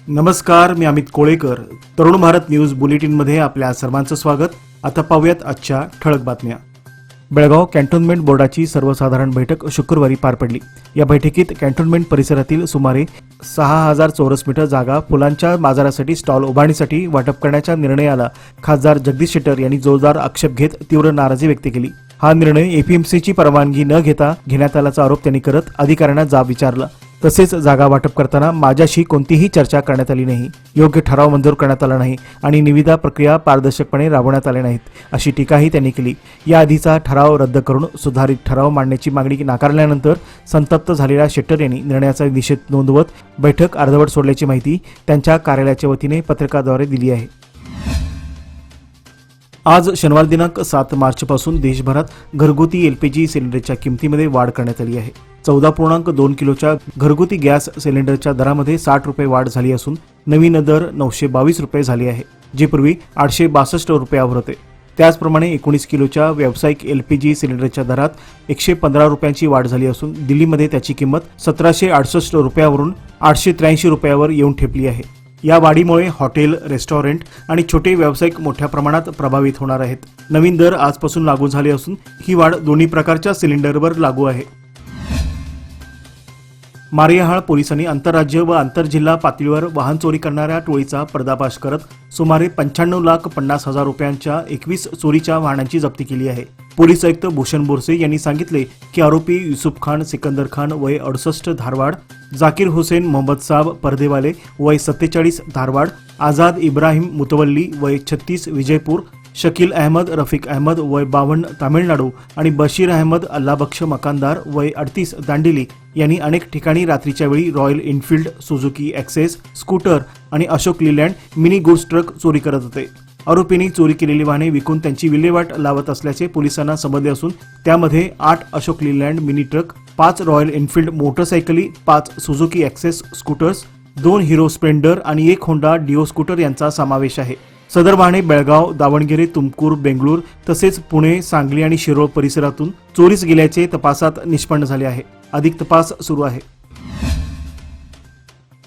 नमस्कार, मी अमित कोळेकर. तरुण भारत न्यूज बुलेटिनमध्ये आपल्या सर्वांचं स्वागत. आता पाहूयात आजच्या ठळक बातम्या. बेळगाव कॅन्टोन्मेंट बोर्डाची सर्वसाधारण बैठक शुक्रवारी पार पडली. या बैठकीत कॅन्टोन्मेंट परिसरातील सुमारे 6000 चौरस मीटर जागा फुलांच्या बाजारासाठी स्टॉल उभारण्यासाठी वाटप करण्याच्या निर्णयाला खासदार जगदीश शेट्टर यांनी जोरदार आक्षेप घेत तीव्र नाराजी व्यक्त केली. हा निर्णय एपीएमसीची परवानगी न घेता घेण्यात आल्याचा आरोप त्यांनी करत अधिकाऱ्यांना जाब विचारला. तसेच जागा वाटप करताना माझ्याशी कोणतीही चर्चा करण्यात आली नाही, योग्य ठराव मंजूर करण्यात आला नाही आणि निविदा प्रक्रिया पारदर्शकपणे राबवण्यात आल्या नाहीत, अशी टीकाही त्यांनी केली. याआधीचा ठराव रद्द करून सुधारित ठराव मांडण्याची मागणी नाकारल्यानंतर संतप्त झालेल्या शेट्टर यांनी निर्णयाचा निषेध नोंदवत बैठक अर्धवट सोडल्याची माहिती त्यांच्या कार्यालयाच्या वतीने पत्रकाद्वारे दिली आहे. आज शनिवार दिनांक 7 मार्चपासून देशभरात घरगुती एलपीजी सिलेंडरच्या किमतीमध्ये वाढ करण्यात आली आहे. 14.2 किलोच्या घरगुती गॅस सिलेंडरच्या दरामध्ये 60 रुपये वाढ झाली असून नवीन दर 922 रुपये झाली आहे, जे पूर्वी 862 रुपयावर होते. त्याचप्रमाणे 19 किलोच्या व्यावसायिक एलपीजी सिलेंडरच्या दरात 115 रुपयांची वाढ झाली असून दिल्लीमध्ये त्याची किंमत 1768 रुपयावरून 883 रुपयावर येऊन ठेपली आहे. या वाढीमुळे हॉटेल, रेस्टॉरंट आणि छोटे व्यावसायिक मोठ्या प्रमाणात प्रभावित होणार आहेत. नवीन दर आजपासून लागू झाले असून ही वाढ दोन्ही प्रकारच्या सिलेंडरवर लागू आहे. मारियाहाळ पोलिसांनी आंतरराज्य व आंतरजिल्हा पातळीवर वाहन चोरी करणाऱ्या टोळीचा पर्दाफाश करत सुमारे 95,50,000 रुपयांच्या 21 चोरीच्या वाहनांची जप्ती केली आहे. पोलीस आयुक्त भूषण बोरसे यांनी सांगितले की आरोपी युसुफ खान सिकंदर खान वय 68 धारवाड, जाकीर हुसेन मोहम्मद साब परदेवाले वय 47 धारवाड, आझाद इब्राहिम मुतवल्ली वय 36 विजयपूर, शकील अहमद रफिक अहमद वय 52 तामिळनाडू आणि बशीर अहमद अल्लाबक्ष मकानदार वय 38 दांडेली यांनी अनेक ठिकाणी रात्रीच्या वेळी Royal Enfield, Suzuki Access, scooter आणि Ashok Leyland mini goods truck चोरी करत होते. आरोपींनी चोरी केलेली वाहने विकून त्यांची विल्हेवाट लावत असल्याचे पोलिसांना समजले असून त्यामध्ये 8 Ashok Leyland mini truck, 5 Royal Enfield मोटरसायकली, 5 Suzuki Access scooters, 2 Hero Splendor आणि 1 होंडा डिओ स्कूटर यांचा समावेश आहे. सदर वाहने बेळगाव, दावणगेरे, तुमकूर, बेंगळूर तसेच पुणे, सांगली आणि शिरोळ परिसरातून चोरीस गेल्याचे तपासात निष्पन्न झाले आहे. अधिक तपास सुरू आहे.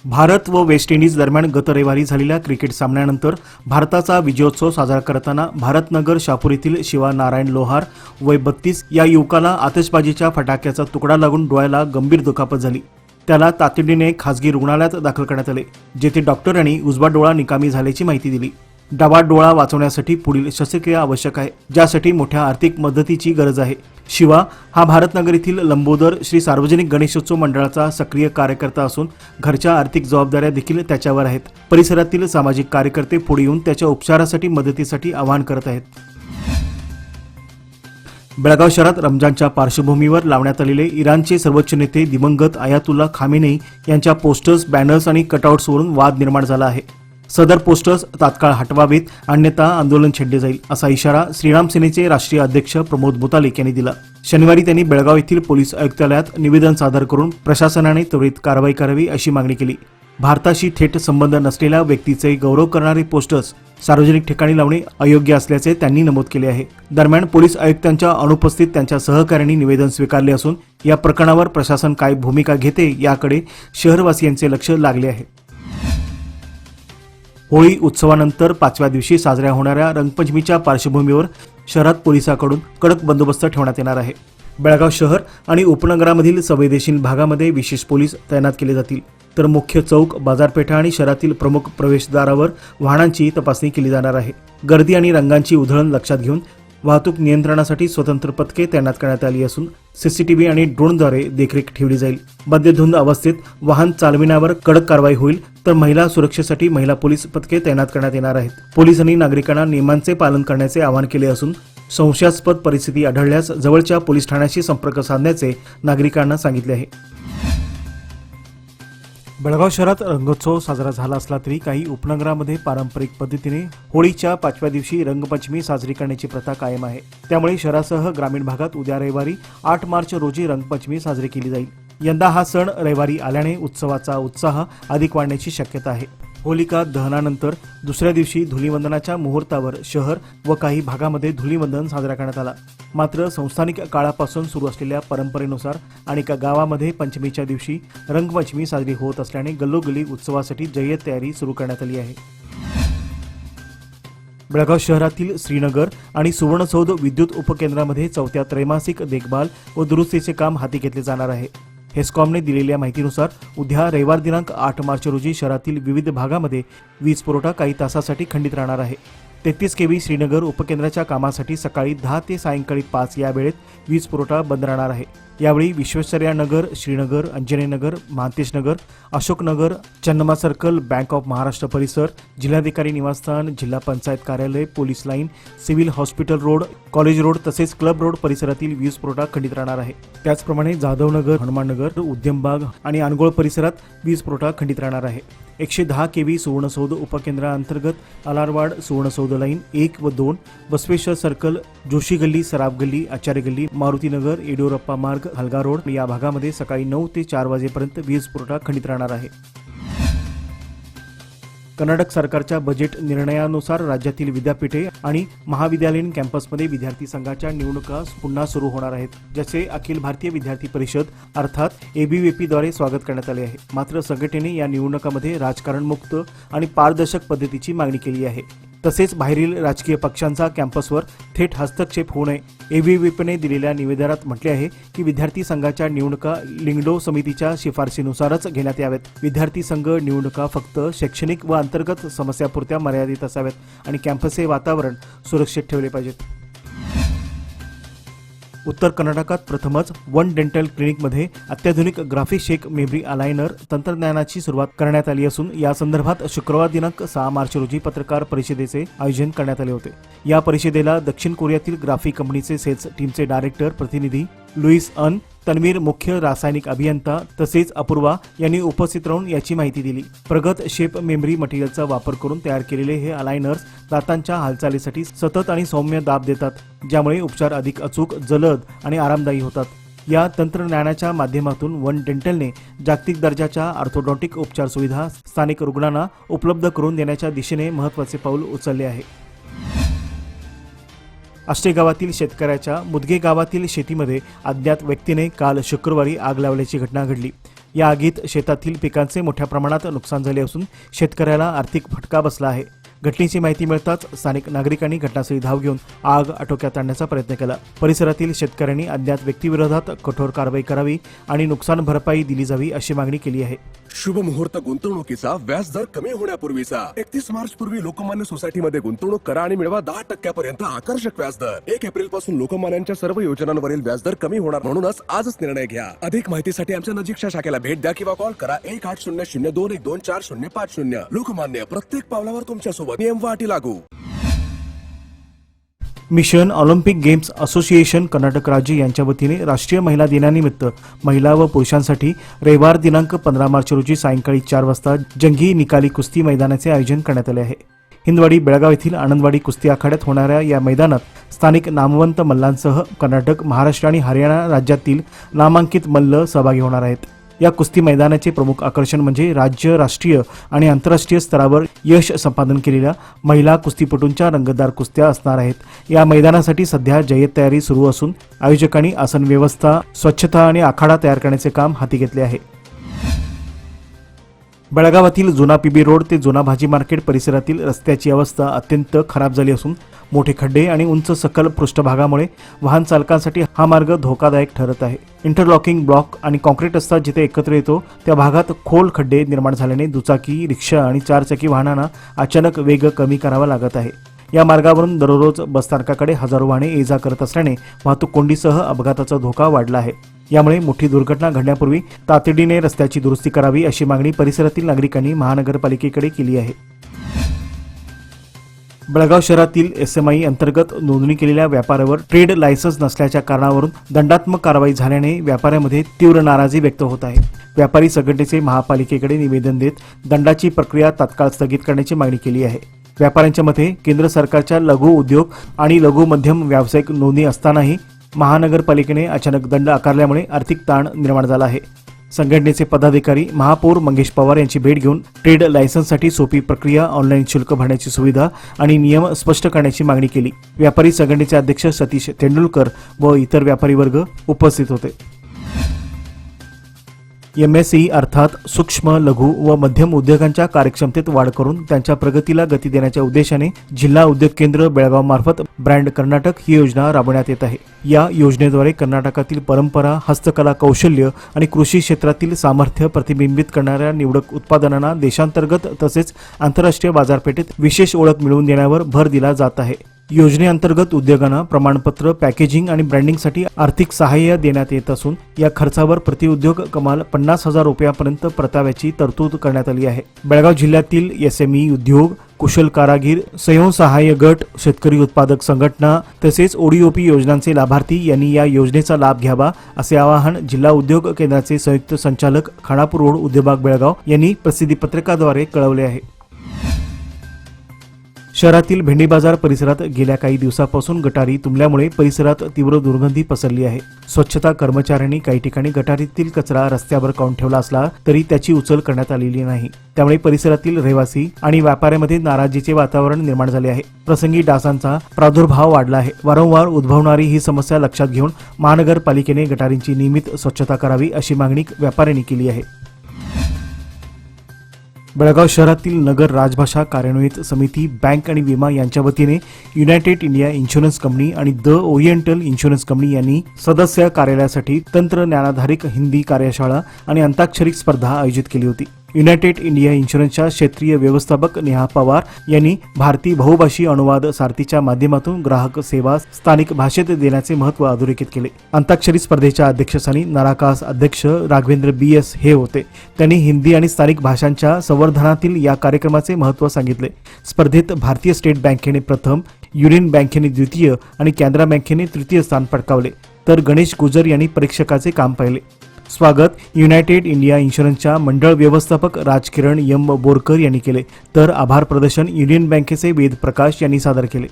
भारत व वेस्ट इंडिज दरम्यान गत रविवारी झालेल्या क्रिकेट सामन्यानंतर भारताचा विजयोत्सव साजरा करताना भारतनगर शापूर येथील शिवा नारायण लोहार वय 32 या युवकाला आतिषबाजीच्या फटाक्याचा तुकडा लागून डोळ्याला गंभीर दुखापत झाली. त्याला तातडीने खासगी रुग्णालयात दाखल करण्यात आले, जेथे डॉक्टरांनी उजवा डोळा निकामी झाल्याची माहिती दिली. डावा डोळा वाचवण्यासाठी पुढील शस्त्रक्रिया आवश्यक आहे, ज्यासाठी मोठ्या आर्थिक मदतीची गरज आहे. शिवा हा भारतनगर येथील लंबोदर श्री सार्वजनिक गणेशोत्सव मंडळाचा सक्रिय कार्यकर्ता असून घरच्या आर्थिक जबाबदाऱ्या देखील त्याच्यावर आहेत. परिसरातील सामाजिक कार्यकर्ते पुढे येऊन त्याच्या उपचारासाठी मदतीसाठी आवाहन करत आहेत. बेळगाव शहरात रमजानच्या पार्श्वभूमीवर लावण्यात आलेले इराणचे सर्वोच्च नेते दिवंगत आयातुल्ला खामेनेई यांच्या पोस्टर्स, बॅनर्स आणि कटआउट्सवरून वाद निर्माण झाला आहे. सदर पोस्टर्स तात्काळ हटवावेत, अन्यथा आंदोलन छेडले जाईल, असा इशारा श्रीराम सेनेचे राष्ट्रीय अध्यक्ष प्रमोद मुतालिक यांनी दिला. शनिवारी त्यांनी बेळगाव येथील पोलीस आयुक्तालयात निवेदन सादर करून प्रशासनाने त्वरित कारवाई करावी अशी मागणी केली. भारताशी थेट संबंध नसलेल्या व्यक्तीचे गौरव करणारे पोस्टर्स सार्वजनिक ठिकाणी लावणे अयोग्य असल्याचे त्यांनी नमूद केले आहे. दरम्यान पोलीस आयुक्तांच्या अनुपस्थित त्यांच्या सहकाऱ्यांनी निवेदन स्वीकारले असून या प्रकरणावर प्रशासन काय भूमिका घेते याकडे शहरवासियांचे लक्ष लागले आहे. होळी उत्सवानंतर 5व्या दिवशी साजऱ्या होणाऱ्या रंगपंचमीच्या पार्श्वभूमीवर शहरात पोलिसांकडून कडक बंदोबस्त ठेवण्यात येणार आहे. बेळगाव शहर आणि उपनगरामधील संवेदनशील भागामध्ये विशेष पोलीस तैनात केले जातील, तर मुख्य चौक, बाजारपेठा आणि शहरातील प्रमुख प्रवेशद्वारावर वाहनांची तपासणी केली जाणार आहे. गर्दी आणि रंगांची उधळण लक्षात घेऊन वाहतूक नियंत्रणासाठी स्वतंत्र पथके तैनात करण्यात आली असून सीसीटीव्ही आणि ड्रोनद्वारे देखरेख ठेवली जाईल. मद्यधुंद अवस्थेत वाहन चालविण्यावर कडक कारवाई होईल, तर महिला सुरक्षेसाठी महिला पोलीस पथके तैनात करण्यात येणार आहेत. पोलिसांनी नागरिकांना नियमांचे पालन करण्याचे आवाहन केले असून संशयास्पद परिस्थिती आढळल्यास जवळच्या पोलीस ठाण्याशी संपर्क साधण्याचे नागरिकांना सांगितले आहे. बेळगाव शहरात रंगोत्सव साजरा झाला असला तरी काही उपनगरामध्ये पारंपरिक पद्धतीने होळीच्या 5व्या दिवशी रंगपंचमी साजरी करण्याची प्रथा कायम आहे. त्यामुळे शहरासह ग्रामीण भागात उद्या रविवारी 8 मार्च रोजी रंगपंचमी साजरी केली जाईल. यंदा हा सण रविवारी आल्याने उत्सवाचा उत्साह अधिक वाढण्याची शक्यता आहे. होलिका दहनानंतर दुसऱ्या दिवशी धुलीवंदनाच्या मुहूर्तावर शहर व काही भागामध्ये धुलीवंदन साजरा करण्यात आला. मात्र संस्थानिक काळापासून सुरू असलेल्या परंपरेनुसार अनेक गावामध्ये पंचमीच्या दिवशी रंगपंचमी साजरी होत असल्याने गल्लोगल्ली उत्सवासाठी जय्यत तयारी सुरू करण्यात आली आहे. बेळगाव शहरातील श्रीनगर आणि सुवर्णसौध विद्युत उपकेंद्रामध्ये चौथ्या त्रैमासिक देखभाल व दुरुस्तीचे काम हाती घेतले जाणार आहे. हेस्कॉमने दिलेल्या माहितीनुसार उद्या रविवार दिनांक 8 मार्च रोजी शहरातील विविध भागामध्ये वीज पुरवठा काही तासासाठी खंडित राहणार आहे. 33 केव्ही श्रीनगर उपकेंद्राच्या कामासाठी सकाळी 10 ते सायंकाळी 5 या वेळेत वीज पुरवठा बंद राहणार आहे. यावेळी Vishweshwarayya Nagar, Srinagar, Anjaneya Nagar, Mahantesh Nagar, Ashoknagar, Channamma circle, bank of Maharashtra परिसर, जिल्हाधिकारी निवासस्थान, जिल्हा पंचायत कार्यालय, police line, civil hospital road, college road तसेच क्लब रोड परिसरातील वीज पुरवठा खंडित राहणार आहे. त्याचप्रमाणे जाधवनगर, हनुमाननगर, उद्यमबाग आणि अनगोळ परिसरात वीज पुरवठा खंडित राहणार आहे. 110 केव्ही सुवर्णसौध उपकेंद्राअंतर्गत अलारवाड, सुवर्णसौध लाईन 1 व 2, बसवेश्वर सर्कल, जोशी गल्ली, सराफ गल्ली, आचार्य गल्ली, मारुतीनगर, येडियुरप्पा मार्ग, हलगा रोड या भागामध्ये सकाळी 9 ते 4 वाजेपर्यंत वीज पुरवठा खंडित राहणार आहे. कर्नाटक सरकारच्या बजेट निर्णयानुसार राज्यातील विद्यापीठे आणि महाविद्यालयीन कॅम्पसमध्ये विद्यार्थी संघाच्या निवडणुका पुन्हा सुरू होणार आहेत, ज्याचे अखिल भारतीय विद्यार्थी परिषद अर्थात ABVP द्वारे स्वागत करण्यात आले आहे. मात्र संघटनेने या निवडणुकांमध्ये राजकारण मुक्त आणि पारदर्शक पद्धतीची मागणी केली आहे. तसेच बाहेरील राजकीय पक्षांचा कॅम्पसवर थेट हस्तक्षेप होऊ नये. ABVPने दिलेल्या निवेदनात म्हटले आहे की विद्यार्थी संघाच्या निवडणुका लिंगडो समितीच्या शिफारशीनुसारच घेण्यात याव्यात. विद्यार्थी संघ निवडणुका फक्त शैक्षणिक व अंतर्गत समस्यापुरत्या मर्यादित असाव्यात आणि कॅम्पसचे वातावरण सुरक्षित ठेवले पाहिजेत. उत्तर कर्नाटकात प्रथमच वन डेंटल क्लिनिकमध्ये अत्याधुनिक ग्राफिक शेक मेमरी अलायनर तंत्रज्ञानाची सुरुवात करण्यात आली असून या संदर्भात शुक्रवार दिनांक 6 मार्च रोजी पत्रकार परिषदेचे आयोजन करण्यात आले होते. या परिषदेला दक्षिण कोरियातील ग्राफिक कंपनीचे सेल्स टीमचे डायरेक्टर प्रतिनिधी लुईस अन, तन्वीर मुख्य रासायनिक अभियंता तसेच अपूर्वा यांनी उपस्थित राहून याची माहिती दिली. प्रगत शेप मेमरी मटेरियलचा वापर करून तयार केलेले हे अलायनर्स दातांच्या हालचालीसाठी सतत आणि सौम्य दाब देतात, ज्यामुळे उपचार अधिक अचूक, जलद आणि आरामदायी होतात. या तंत्रज्ञानाच्या माध्यमातून वन डेंटलने जागतिक दर्जाच्या ऑर्थोडॉन्टिक उपचार सुविधा स्थानिक रुग्णांना उपलब्ध करून देण्याच्या दिशेने महत्त्वाचे पाऊल उचलले आहे. आष्टे गावातील शेतकऱ्याच्या मुदगे गावातील शेतीमध्ये अज्ञात व्यक्तीने काल शुक्रवारी आग लावल्याची घटना घडली. या आगीत शेतातील पिकांचे मोठ्या प्रमाणात नुकसान झाले असून शेतकऱ्याला आर्थिक फटका बसला आहे. घटनेची माहिती मिळताच स्थानिक नागरिकांनी घटनास्थळी धाव घेऊन आग आटोक्यात आणण्याचा प्रयत्न केला. परिसरातील शेतकऱ्यांनी अज्ञात व्यक्तीविरोधात कठोर कारवाई करावी आणि नुकसान भरपाई दिली जावी अशी मागणी केली आहे. शुभ मुहूर्त गुंतवणुकीचा व्याज दर कमी होण्यापूर्वीचा 31 मार्च पूर्वी लोकमान्य सोसायटीमध्ये गुंतवणूक करा आणि मिळवा 10% आकर्षक व्याजदर. 1 एप्रिल पासून लोकमान्यांच्या सर्व योजनांवरील व्याजदर कमी होणार, म्हणूनच आजच निर्णय घ्या. अधिक माहितीसाठी आमच्या नजीकच्या शाखेला भेट द्या किंवा कॉल करा 1800-212-4050. लोकमान्य, प्रत्येक पावलावर तुमच्या सोबत. नियम व अटी लागू. Mission Olympic games association Karnataka राज्य यांच्या वतीने राष्ट्रीय महिला दिनानिमित्त महिला व पुरुषांसाठी रविवार दिनांक 15 मार्च रोजी सायंकाळी 4 वाजता जंगी निकाली कुस्ती मैदानाचे आयोजन करण्यात आले आहे. हिंदवाडी बेळगाव येथील आनंदवाडी कुस्ती आखाड्यात होणाऱ्या या मैदानात स्थानिक नामवंत मल्लांसह कर्नाटक, महाराष्ट्र आणि हरियाणा राज्यातील नामांकित मल्ल सहभागी होणार आहेत. या कुस्ती मैदानाचे प्रमुख आकर्षण म्हणजे राज्य, राष्ट्रीय आणि आंतरराष्ट्रीय स्तरावर यश संपादन केलेल्या महिला कुस्तीपटूंच्या रंगतदार कुस्त्या असणार आहेत. या मैदानासाठी सध्या जय्यत तयारी सुरू असून आयोजकांनी आसन व्यवस्था, स्वच्छता आणि आखाडा तयार करण्याचे काम हाती घेतले आहे. बेळगावातील जुना PB रोड ते जुना भाजी मार्केट परिसरातील रस्त्याची अवस्था अत्यंत खराब झाली असून मोठे खड्डे आणि उंच सकल पृष्ठभागामुळे वाहन चालकांसाठी हा मार्ग धोकादायक ठरत आहे. इंटरलॉकिंग ब्लॉक आणि कॉन्क्रीट रस्ता जिथे एकत्र येतो त्या भागात खोल खड्डे निर्माण झाल्याने दुचाकी, रिक्षा आणि 4 चाकी वाहनांना अचानक वेग कमी करावा लागत आहे. या मार्गावरून दररोज बसस्थानकाकडे हजारो वाहने ये-जा करत असल्याने वाहतूक कोंडीसह अपघाताचा धोका वाढला आहे. यामुळे मोठी दुर्घटना घडण्यापूर्वी तातडीने रस्त्याची दुरुस्ती करावी अशी मागणी परिसरातील नागरिकांनी महानगरपालिकेकडे केली आहे. बेळगाव शहरातील SMI अंतर्गत नोंदणी केलेल्या व्यापाऱ्यावर ट्रेड लायसन्स नसल्याच्या कारणावरून दंडात्मक कारवाई झाल्याने व्यापाऱ्यामध्ये तीव्र नाराजी व्यक्त होत आहे. व्यापारी संघटनेचे महापालिकेकडे निवेदन देत दंडाची प्रक्रिया तात्काळ स्थगित करण्याची मागणी केली आहे. व्यापाऱ्यांच्या मते केंद्र सरकारच्या लघु उद्योग आणि लघु मध्यम व्यावसायिक नोंदणी असतानाही महानगरपालिकेने अचानक दंड आकारल्यामुळे आर्थिक ताण निर्माण झाला आहे. संघटनेचे पदाधिकारी महापौर मंगेश पवार यांची भेट घेऊन ट्रेड लायसन्ससाठी सोपी प्रक्रिया, ऑनलाईन शुल्क भरण्याची सुविधा आणि नियम स्पष्ट करण्याची मागणी केली. व्यापारी संघटनेचे अध्यक्ष सतीश तेंडुलकर व इतर व्यापारी वर्ग उपस्थित होते. MSE अर्थात सूक्ष्म, लघु व मध्यम उद्योगांच्या कार्यक्षमतेत वाढ करून त्यांच्या प्रगतीला गती देण्याच्या उद्देशाने जिल्हा उद्योग केंद्र बेळगाव मार्फत ब्रँड कर्नाटक ही योजना राबवण्यात येत आहे. या योजनेद्वारे कर्नाटकातील परंपरा, हस्तकला, कौशल्य आणि कृषी क्षेत्रातील सामर्थ्य प्रतिबिंबित करणाऱ्या निवडक उत्पादनांना देशांतर्गत तसेच आंतरराष्ट्रीय बाजारपेठेत विशेष ओळख मिळवून देण्यावर भर दिला जात आहे. योजनेअंतर्गत उद्योगांना प्रमाणपत्र, पॅकेजिंग आणि ब्रँडिंगसाठी आर्थिक सहाय्य देण्यात येत असून या खर्चावर प्रति उद्योग कमाल 50,000 रुपयांपर्यंत परताव्याची तरतूद करण्यात आली आहे. बेळगाव जिल्ह्यातील SME उद्योग, कुशल कारागीर, स्वयंसहाय्य गट, शेतकरी उत्पादक संघटना तसेच ODOP योजनांचे लाभार्थी यांनी या योजनेचा लाभ घ्यावा असे आवाहन जिल्हा उद्योग केंद्राचे संयुक्त संचालक खानापूर रोड उद्योगबाग बेळगाव यांनी प्रसिद्धी पत्रकाद्वारे कळवले आहे. शहरातील भेंडी बाजार परिसरात गेल्या काही दिवसापासून गटारी तुंबल्यामुळे परिसरात तीव्र दुर्गंधी पसरली आहे. स्वच्छता कर्मचाऱ्यांनी काही ठिकाणी गटारीतील कचरा रस्त्यावर काढून ठेवला असला तरी त्याची उचल करण्यात आलेली नाही. त्यामुळे परिसरातील रहिवासी आणि व्यापाऱ्यांमध्ये नाराजीचे वातावरण निर्माण झाले आहे. प्रसंगी डासांचा प्रादुर्भाव वाढला आहे. वारंवार उद्भवणारी ही समस्या लक्षात घेऊन महानगरपालिकेने गटारींची नियमित स्वच्छता करावी अशी मागणी व्यापाऱ्यांनी केली आहे. बेळगाव शहरातील नगर राजभाषा कार्यान्वित समिती, बँक आणि विमा यांच्या वतीने युनायटेड इंडिया इन्शुरन्स कंपनी आणि द ओरिएंटल इन्शुरन्स कंपनी यांनी सदस्य कार्यालयासाठी तंत्रज्ञानाधारित हिंदी कार्यशाळा आणि अंताक्षरी स्पर्धा आयोजित केली होती. युनायटेड इंडिया इन्शुरन्सच्या क्षेत्रीय व्यवस्थापक नेहा पवार यांनी भारतीय बहुभाषी अनुवाद सारथीच्या माध्यमातून ग्राहक सेवा स्थानिक भाषेत देण्याचे महत्त्व अधोरेखित केले. अंताक्षरी स्पर्धेच्या अध्यक्षस्थानी नराकास अध्यक्ष राघवेंद्र BS हे होते. त्यांनी हिंदी आणि स्थानिक भाषांच्या संवर्धनातील या कार्यक्रमाचे महत्त्व सांगितले. स्पर्धेत भारतीय स्टेट बँकेने प्रथम, युनियन बँकेने द्वितीय आणि कॅनरा बँकेने तृतीय स्थान पटकावले, तर गणेश गुजर यांनी परीक्षकाचे काम पाहिले. स्वागत युनायटेड इंडिया इन्शुरन्सच्या मंडळ व्यवस्थापक राजकिरण M. बोरकर यांनी केले, तर आभार प्रदर्शन युनियन बँकेचे वेद प्रकाश यांनी सादर केले.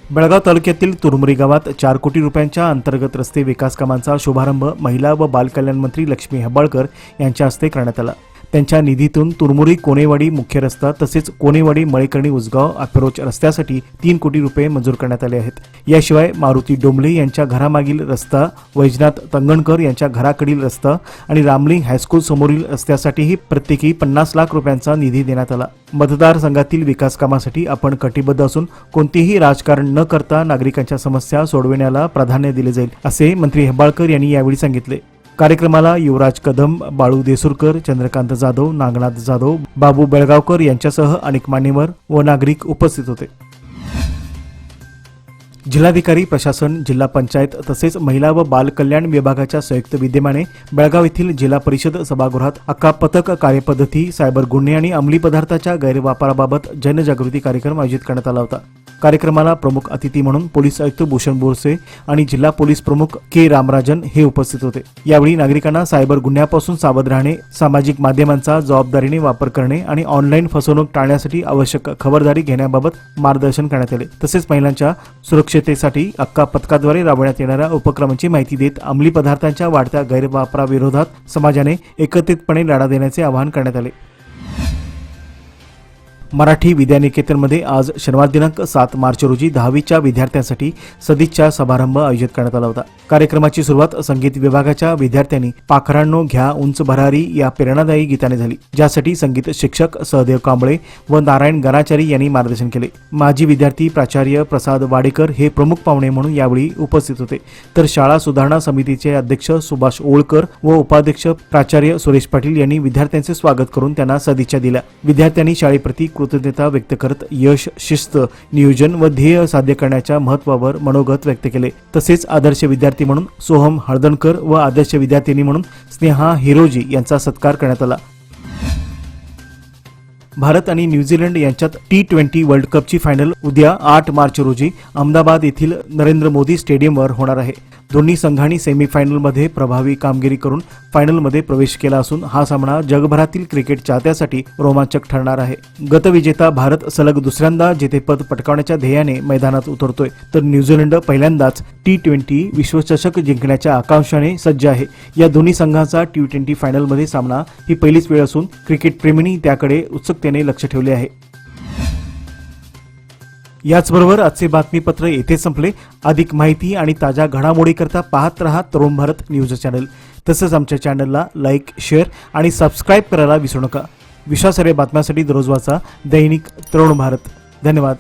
बेळगाव तालुक्यातील तुरमुरी गावात 4 कोटी रुपयांच्या अंतर्गत रस्ते विकास कामांचा शुभारंभ महिला व बालकल्याण मंत्री लक्ष्मी हेब्बाळकर यांच्या हस्ते करण्यात आला. त्यांच्या निधीतून तुरमुरी कोणेवाडी मुख्य रस्ता तसेच कोणेवाडी मळेकर्णी उजगाव अप्रोच रस्त्यासाठी 3 कोटी रुपये मंजूर करण्यात आले आहेत. याशिवाय मारुती डोंबले यांच्या घरामागील रस्ता, वैजनाथ तंगणकर यांच्या घराकडील रस्ता आणि रामलिंग हायस्कूल समोरील रस्त्यासाठीही प्रत्येकी 50 लाख रुपयांचा निधी देण्यात आला. मतदारसंघातील विकास कामासाठी आपण कटिबद्ध असून कोणतेही राजकारण न करता नागरिकांच्या समस्या सोडविण्याला प्राधान्य दिले जाईल असे मंत्री हेब्बाळकर यांनी यावेळी सांगितले. कार्यक्रमाला युवराज कदम, बाळू देसूरकर, चंद्रकांत जाधव, नागनाथ जाधव, बाबू बेळगावकर यांच्यासह अनेक मान्यवर व नागरिक उपस्थित होते. जिल्हाधिकारी, प्रशासन, जिल्हा पंचायत तसेच महिला व बाल कल्याण विभागाच्या संयुक्त विद्यमाने बेळगाव येथील जिल्हा परिषद सभागृहात अक्का पथक कार्यपद्धती, सायबर गुन्हे आणि अंमली पदार्थाच्या गैरवापराबाबत जनजागृती कार्यक्रम आयोजित करण्यात आला होता. कार्यक्रमाला प्रमुख अतिथी म्हणून पोलीस आयुक्त भूषण बोरसे आणि जिल्हा पोलीस प्रमुख K. रामराजन हे उपस्थित होते. यावेळी नागरिकांना सायबर गुन्ह्यापासून सावध राहणे, सामाजिक माध्यमांचा जबाबदारीने वापर करणे आणि ऑनलाईन फसवणूक टाळण्यासाठी आवश्यक खबरदारी घेण्याबाबत मार्गदर्शन करण्यात आले. तसेच महिलांच्या सुरक्षिततेसाठी अक्का पथकाद्वारे राबवण्यात येणाऱ्या उपक्रमांची माहिती देत अंमली पदार्थांच्या वाढत्या गैरवापराविरोधात समाजाने एकत्रितपणे लढा देण्याचे आवाहन करण्यात आले. मराठी विद्यानिकेतनमध्ये आज शनिवार दिनांक 7 मार्च रोजी 10वीच्या विद्यार्थ्यांसाठी सदिच्छा समारंभ आयोजित करण्यात आला होता. कार्यक्रमाची सुरुवात संगीत विभागाच्या विद्यार्थ्यांनी पाखरांनो घ्या उंच भरारी या प्रेरणादायी गीताने झाली, ज्यासाठी संगीत शिक्षक सहदेव कांबळे व नारायण गणाचारी यांनी मार्गदर्शन केले. माजी विद्यार्थी प्राचार्य प्रसाद वाडेकर हे प्रमुख पाहुणे म्हणून यावेळी उपस्थित होते, तर शाळा सुधारणा समितीचे अध्यक्ष सुभाष ओळकर व उपाध्यक्ष प्राचार्य सुरेश पाटील यांनी विद्यार्थ्यांचे स्वागत करून त्यांना सदिच्छा दिल्या. विद्यार्थ्यांनी शाळेप्रती कृतज्ञता व्यक्त करत यश, शिस्त, नियोजन व ध्येय साध्य करण्याच्या महत्त्वावर मनोगत व्यक्त केले. तसेच आदर्श विद्यार्थी म्हणून सोहम हळदणकर व आदर्श विद्यार्थिनी म्हणून स्नेहा हिरोजी यांचा सत्कार करण्यात आला. भारत आणि न्यूझीलंड यांच्यात T20 वर्ल्ड कपची फायनल उद्या 8 मार्च रोजी अहमदाबाद येथील नरेंद्र मोदी स्टेडियमवर होणार आहे. दोन्ही संघांनी सेमीफायनलमध्ये प्रभावी कामगिरी करून फायनलमध्ये प्रवेश केला असून हा सामना जगभरातील क्रिकेट चाहत्यासाठी रोमांचक ठरणार आहे. गतविजेता भारत सलग दुसऱ्यांदा जेतेपद पटकावण्याच्या ध्येयाने मैदानात उतरतोय, तर न्यूझीलंड पहिल्यांदाच T20 विश्वचषक जिंकण्याच्या आकांक्षाने सज्ज आहे. या दोन्ही संघांचा T20 फायनलमध्ये सामना ही पहिलीच वेळ असून क्रिकेट प्रेमींनी त्याकडे उत्सुकतेने लक्ष ठेवले आहे. याचबरोबर आजचे बातमीपत्र येथे संपले. अधिक माहिती आणि ताज्या घडामोडीकरता पाहत रहा तरुण भारत न्यूज चॅनल. तसंच आमच्या चॅनलला लाईक, शेअर आणि सबस्क्राईब करायला विसरू नका. विश्वासार्ह बातम्यांसाठी दररोज वाचा दैनिक तरुण भारत. धन्यवाद.